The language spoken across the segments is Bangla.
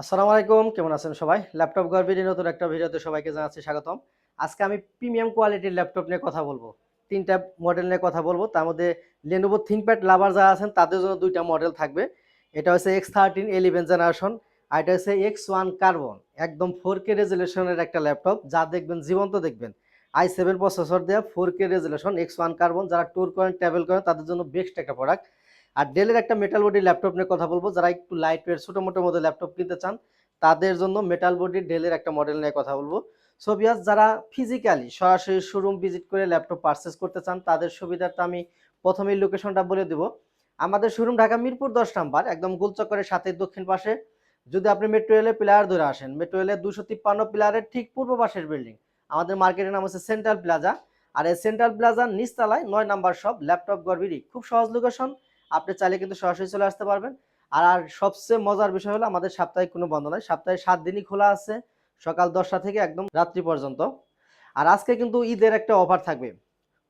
আসসালামু আলাইকুম, কেমন আছেন সবাই? ল্যাপটপ গর্বের নতুন একটা ভিডিওতে সবাইকে জানাচ্ছি স্বাগতম। আজকে আমি প্রিমিয়াম কোয়ালিটির ল্যাপটপ নিয়ে কথা বলবো। ৩ টা মডেল নিয়ে কথা বলবো। তার মধ্যে Lenovo ThinkPad লাভার যারা আছেন তাদের জন্য ২ টা মডেল থাকবে। এটা হচ্ছে X13 11 জেনারেশন আর এটা হচ্ছে X1 কার্বন। একদম 4K রেজোলিউশনের একটা ল্যাপটপ যা দেখবেন জীবন্ত দেখবেন। i7 প্রসেসর দেয়া 4K রেজোলিউশন X1 কার্বন যারা ট্যুর করেন, ট্রাভেল করেন তাদের জন্য বেস্ট একটা প্রোডাক্ট। আর ডেলের একটা মেটাল বডি ল্যাপটপ নিয়ে কথা বলবো। যারা একটু লাইট ওয়েট ছোট মোটো মধ্যে ল্যাপটপ কিনতে চান তাদের জন্য মেটাল বডি ডেলের একটা মডেল নিয়ে কথা বলবো। সো ভিউয়ার্স, যারা ফিজিক্যালি সরাসরি শোরুম ভিজিট করে ল্যাপটপ পারচেজ করতে চান তাদের সুবিধার্থে আমি প্রথমেই লোকেশনটা বলে দেব। আমাদের শোরুম ঢাকা মিরপুর 10 নাম্বার, একদম গোলচক্করের সাথে দক্ষিণ পাশে। যদি আপনি মেট্রো রেলের পিলার ধরে আসেন, মেট্রো রেলের 253 পিলারের ঠিক পূর্ব পাশের বিল্ডিং, আমাদের মার্কেটের নাম হচ্ছে সেন্ট্রাল প্লাজা। আর এই সেন্ট্রাল প্লাজার নিচতলায় 9 নাম্বার শপ ল্যাপটপ গর্বিরি। খুব সহজ লোকেশন, আপনি চাইলে কিন্তু সরাসরি চলে আসতে পারবেন। আর সবচেয়ে মজার বিষয় হলো আমাদের সাপ্তাহিক কোনো বন্ধ নাই, সপ্তাহে 7 দিনই খোলা আছে, সকাল 10টা থেকে একদম রাত্রি পর্যন্ত। আর আজকে কিন্তু ঈদের একটা অফার থাকবে,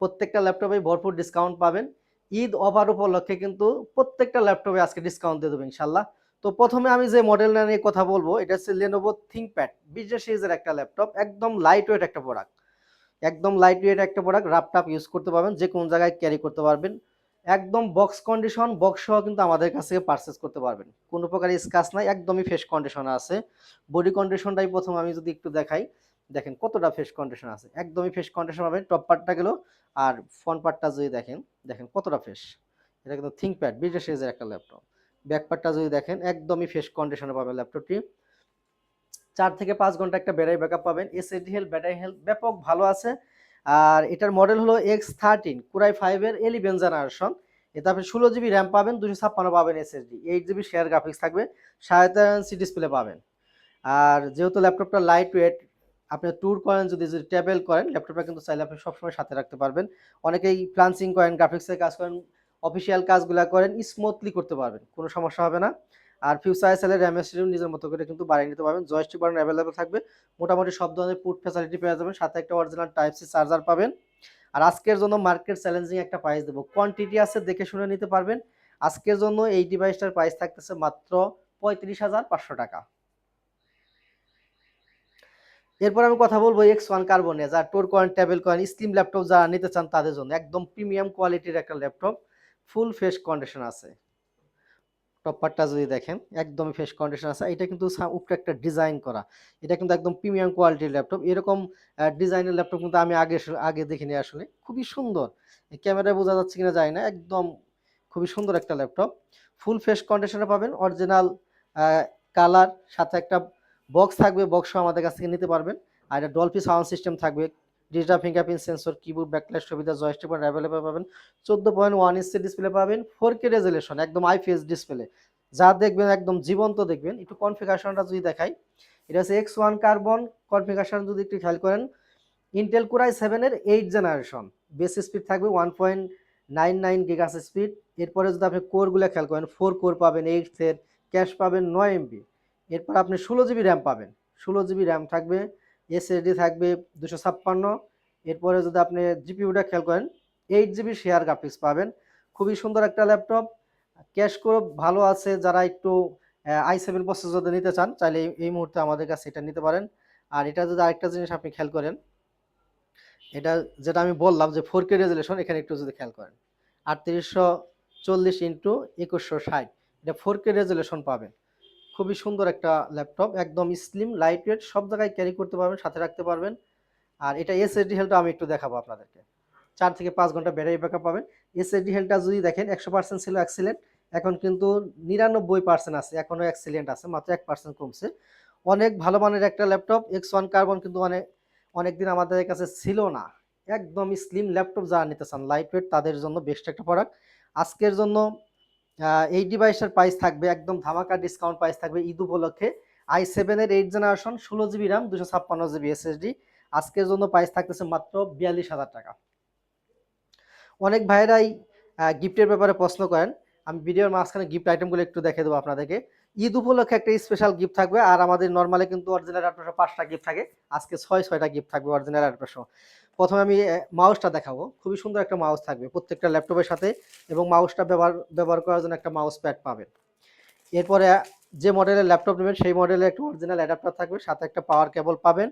প্রত্যেকটা ল্যাপটপে ভরপুর ডিসকাউন্ট পাবেন। ঈদ অফার উপলক্ষে কিন্তু প্রত্যেকটা ল্যাপটপে আজকে ডিসকাউন্ট দিয়ে দেবো ইনশাল্লাহ। তো প্রথমে আমি যে মডেলটা নিয়ে কথা বলবো এটা হচ্ছে Lenovo ThinkPad 20 সিরিজের একটা ল্যাপটপ, একদম লাইট ওয়েট একটা প্রোডাক্ট। একদম লাইট ওয়েট একটা প্রোডাক্ট, ল্যাপটপ ইউজ করতে পারবেন, যে কোন জায়গায় ক্যারি করতে পারবেন। একদম বক্স কন্ডিশন, বক্স সহ কিন্তু আমাদের কাছ থেকে পারচেজ করতে পারবেন, কোনো প্রকার স্ক্র্যাচ নাই, একদমই ফ্রেশ কন্ডিশনে আছে। বডি কন্ডিশনটাই প্রথম আমি যদি একটু দেখাই, দেখেন কতটা ফ্রেশ কন্ডিশন আছে, একদমই ফ্রেশ কন্ডিশন পাবেন। টপ পার্টটা গেল, আর ফ্রন্ট পার্টটা যদি দেখেন, দেখেন কতটা ফ্রেশ। এটা কিন্তু ThinkPad 20 সিরিজের একটা ল্যাপটপ। ব্যাক পার্টটা যদি দেখেন একদমই ফ্রেশ কন্ডিশনে পাবেন ল্যাপটপটি। 4 থেকে 5 ঘন্টা একটা ব্যাটারি ব্যাকআপ পাবেন। এসএসডি হেলথ, ব্যাটারি হেলথ ব্যাপক ভালো আছে। আর এটার মডেল হলো X13 Core i5 এর 11 জেনারেশন। এতে আপনি 16 জিবি র্যাম পাবেন, 256 পাবেন এসএসডি, 8 জিবি শেয়ার গ্রাফিক্স থাকবে, 3.5 ইঞ্চি ডিসপ্লে পাবেন। আর যেহেতু ল্যাপটপটা লাইট ওয়েট, আপনি ট্যুর করেন, যদি ট্রাভেল করেন, ল্যাপটপটা কিন্তু চাইলে আপনি সবসময় সাথে রাখতে পারবেন। অনেকেই ফ্রিল্যান্সিং করেন, গ্রাফিক্সের কাজ করেন, অফিসিয়াল কাজগুলো করেন, স্মুথলি করতে পারবেন, কোনো সমস্যা হবে না। আর ফিউচার এসএলের র্যাম এসএসডি নিজের মতো করে কিন্তু বাড়িয়ে নিতে পারবেন। জয়স্টিক বাটন অ্যাভেলেবল থাকবে, মোটামুটি সব ধরনের পুট ফ্যাসিলিটি পেয়ে যাবেন, সাথে একটা অরিজিনাল টাইপ সি চার্জার পাবেন। আর আজকের জন্য মার্কেট চ্যালেঞ্জিং একটা প্রাইস দেবো, কোয়ান্টিটি আছে দেখে শুনে নিতে পারবেন। আজকের জন্য এই ডিভাইসটার প্রাইস থাকতেছে মাত্র 35,500 টাকা। এরপর আমি কথা বলবো X1 কার্বনে, যারা ট্যুর করেন, ট্রাভেল করেন, স্লিম ল্যাপটপ যারা নিতে চান তাদের জন্য একদম প্রিমিয়াম কোয়ালিটির একটা ল্যাপটপ, ফুল ফ্রেশ কন্ডিশন আছে। টপ পার্টটা যদি দেখেন একদমই ফ্রেশ কন্ডিশন আছে। এটা কিন্তু উপরে একটা ডিজাইন করা, এটা কিন্তু একদম প্রিমিয়াম কোয়ালিটির ল্যাপটপ। এরকম ডিজাইনের ল্যাপটপ কিন্তু আমি আগে দেখিনি, আসলে খুবই সুন্দর। ক্যামেরায় বোঝা যাচ্ছে কিনা জানি না, একদম খুবই সুন্দর একটা ল্যাপটপ। ফুল ফ্রেশ কন্ডিশনে পাবেন, অরিজিনাল কালার, সাথে একটা বক্স থাকবে, বক্স আমাদের কাছ থেকে নিতে পারবেন। আর এটা ডলফি সাউন্ড সিস্টেম থাকবে, digital fingerprint sensor, keyboard, backlight সুবিধা, জয়স্টিক বাটন অ্যাভেলেবল পাবেন। 14.1 ইঞ্চি ডিসপ্লে পাবেন, 4K রেজোলিউশন, একদম আইপিএস ডিসপ্লে, যা দেখবেন একদম জীবন্ত দেখবেন। একটু কনফিগারেশনটা যদি দেখাই, এটা হচ্ছে X1 কার্বন। কনফিগারেশন যদি একটু খেয়াল করেন, ইন্টেল Core i7 এর 8 জেনারেশন, বেস স্পিড থাকবে 1.99 গিগাহার্টজ স্পিড। এরপরে যদি আপনি কোরগুলো খেয়াল করেন, 4 কোর পাবেন, 8 থ্রেড, ক্যাশ পাবেন 9 MB। এরপর আপনি 16 জিবি র্যাম পাবেন, 16 জিবি র্যাম থাকবে, এসএসডি থাকবে 256। এরপরে যদি আপনি জিপিইউটা খেয়াল করেন, 8 জিবি শেয়ার গ্রাফিক্স পাবেন। খুবই সুন্দর একটা ল্যাপটপ, ক্যাশ করে ভালো আছে। যারা একটু i7 প্রসেসর নিতে চান চাইলে এই মুহূর্তে আমাদের কাছে এটা নিতে পারেন। আর এটা যদি আরেকটা জিনিস আপনি খেয়াল করেন, এটা যেটা আমি বললাম যে 4K রেজোলিউশন, এখানে একটু যদি খেয়াল করেন 3840x2160, এটা 4K রেজোলিউশন পাবেন। খুবই সুন্দর একটা ল্যাপটপ, একদম স্লিম লাইট ওয়েট, সব জায়গায় ক্যারি করতে পারবেন, সাথে রাখতে পারবেন। আর এটা এসএসডি হেলথটা আমি একটু দেখাবো আপনাদেরকে। 4 থেকে 5 ঘন্টা ব্যাটারি ব্যাকআপ পাবেন। এসএসডি হেলথটা যদি দেখেন 100% ছিল এক্সিলেন্ট, এখন কিন্তু 99% আছে, এখনো এক্সিলেন্ট আছে, মাত্র 1% কমছে। অনেক ভালো মানের একটা ল্যাপটপ। X1 কার্বন কিন্তু অনেকদিন আমাদের কাছে ছিল না। একদম স্লিম ল্যাপটপ যারা নিতে চান লাইট ওয়েট, তাদের জন্য বেস্ট একটা প্রোডাক্ট। আজকের জন্য এই ডিভাইসের প্রাইস থাকবে একদম ধামাকা ডিসকাউন্ট প্রাইস থাকবে ঈদ উপলক্ষে। i7 এর 8 generation, 16 GB RAM, 256 GB SSD. আজকের জন্য প্রাইস থাকতেছে মাত্র 42,000 টাকা। অনেক ভাইয়েরাই গিফটের ব্যাপারে প্রশ্ন করেন, আমি ভিডিওর মাঝখানে গিফট আইটেমগুলো একটু দেখে দেবো আপনাদেরকে। ঈদ উপলক্ষে একটা স্পেশাল গিফট থাকবে, আর আমাদের নর্মালি কিন্তু অরিজিনাল 5টা গিফট থাকে, আজকে 6টা গিফট থাকবে অরিজিনাল 800। প্রথমে আমি মাউসটা দেখাবো, খুবই সুন্দর একটা মাউস থাকবে প্রত্যেকটা ল্যাপটপের সাথে, এবং মাউসটা ব্যবহার করার জন্য একটা মাউস প্যাড পাবেন। এরপরে যে মডেলের ল্যাপটপ নেবেন সেই মডেলের একটা অরিজিনাল অ্যাডাপ্টার থাকবে, সাথে একটা পাওয়ার কেবল পাবেন।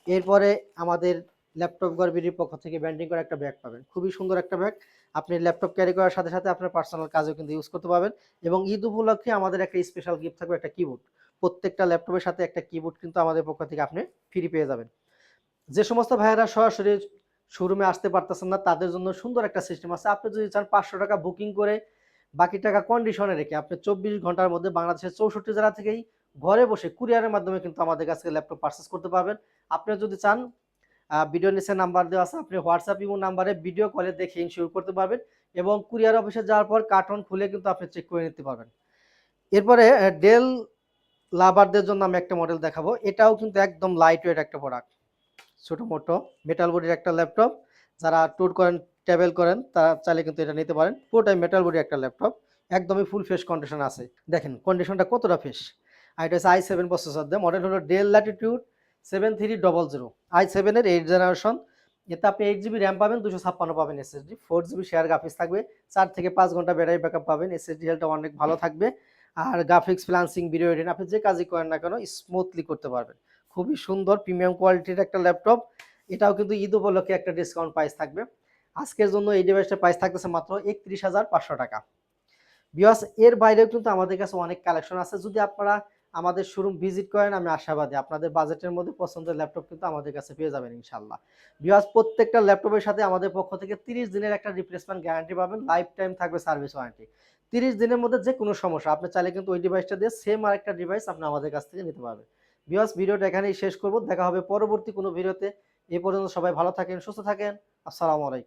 এরপরে আমাদের ল্যাপটপ গড়বিডির পক্ষ থেকে ব্র্যান্ডিং করা একটা ব্যাগ পাবেন, খুবই সুন্দর একটা ব্যাগ। আপনি ল্যাপটপ ক্যারি করার সাথে সাথে আপনার পার্সোনাল কাজেও কিন্তু ইউজ করতে পারবেন। এবং ঈদ উপলক্ষে আমাদের একটা স্পেশাল গিফট থাকবে, একটা কিবোর্ড। প্রত্যেকটা ল্যাপটপের সাথে একটা কিবোর্ড কিন্তু আমাদের পক্ষ থেকে আপনি ফ্রি পেয়ে যাবেন। যে সমস্ত ভাইয়েরা সরাসরি শোরুমে আসতে পারতেছেন না, তাদের জন্য সুন্দর একটা সিস্টেম আছে। আপনি যদি চান 500 টাকা বুকিং করে বাকি টাকা কন্ডিশনে রেখে আপনি 24 ঘন্টার মধ্যে বাংলাদেশের 64 জেলা থেকেই ঘরে বসে কুরিয়ারের মাধ্যমে কিন্তু আমাদের কাছে ল্যাপটপ পারচেস করতে পারবেন। আপনি যদি চান, ভিডিও নিচে নাম্বার দেওয়া আছে, আপনি হোয়াটসঅ্যাপ ইমো নাম্বারে ভিডিও কলে দেখে ইনশিওর করতে পারবেন। এবং কুরিয়ার অফিসে যাওয়ার পর কার্টন খুলে কিন্তু আপনি চেক করে নিতে পারবেন। এরপরে ডেল লাভারদের জন্য আমি একটা মডেল দেখাবো। এটাও কিন্তু একদম লাইট ওয়েট একটা প্রোডাক্ট, ছোট মোটো মেটাল বডির একটা ল্যাপটপ। যারা ট্যুর করেন, ট্রাভেল করেন, তারা চাইলে কিন্তু এটা নিতে পারেন। পুরোটাই মেটাল বডি একটা ল্যাপটপ, একদমই ফুল ফ্রেশ কন্ডিশন আছে। দেখেন কন্ডিশনটা কতটা ফ্রেশ। আর এটা হচ্ছে i7 প্রসেসর দিয়ে, মডেল হলো ডেল ল্যাটিটিউড 7300, i7 এর 8 জেনারেশন। এতে আপনি 8 জিবি র্যাম পাবেন, 256 পাবেন এসএসডি, 4 জিবি শেয়ার গ্রাফিক্স থাকবে, 4 থেকে 5 ঘন্টা ব্যাটারি ব্যাকআপ পাবেন, এসএসডি হেলটা অনেক ভালো থাকবে। আর গ্রাফিক্স, ফ্রিল্যান্সিং, ভিডিও এডিটিং আপনি যে কাজই করেন না কেন স্মুথলি করতে পারবেন। খুবই সুন্দর প্রিমিয়াম কোয়ালিটির একটা ল্যাপটপ। এটাও কিন্তু ঈদ উপলক্ষে একটা ডিসকাউন্ট প্রাইস থাকবে। আজকের জন্য এই ডিভাইসটার প্রাইস থাকতেছে মাত্র 31,500 টাকা। বিকজ এর বাইরেও কিন্তু আমাদের কাছে অনেক কালেকশন আছে। যদি আপনারা আমাদের শোরুম ভিজিট করেন, আমি আশাবাদী আপনাদের বাজেটের মধ্যে পছন্দের ল্যাপটপ কিন্তু আমাদের কাছে পেয়ে যাবেন ইনশাল্লাহ। বিকজ প্রত্যেকটা ল্যাপটপের সাথে আমাদের পক্ষ থেকে 30 দিনের একটা রিপ্লেসমেন্ট গ্যারান্টি পাবেন, লাইফ টাইম থাকবে সার্ভিস ওয়ারেন্টি। 30 দিনের মধ্যে যে কোনো সমস্যা আপনি চাইলে কিন্তু ওই ডিভাইসটা দিয়ে সেম আরেকটা ডিভাইস আপনি আমাদের কাছ থেকে নিতে পারবেন। বিকজ ভিডিওটা এখানেই শেষ করব, দেখা হবে পরবর্তী কোনো ভিডিওতে। এই পর্যন্ত সবাই ভালো থাকেন, সুস্থ থাকেন। আসসালামু আলাইকুম।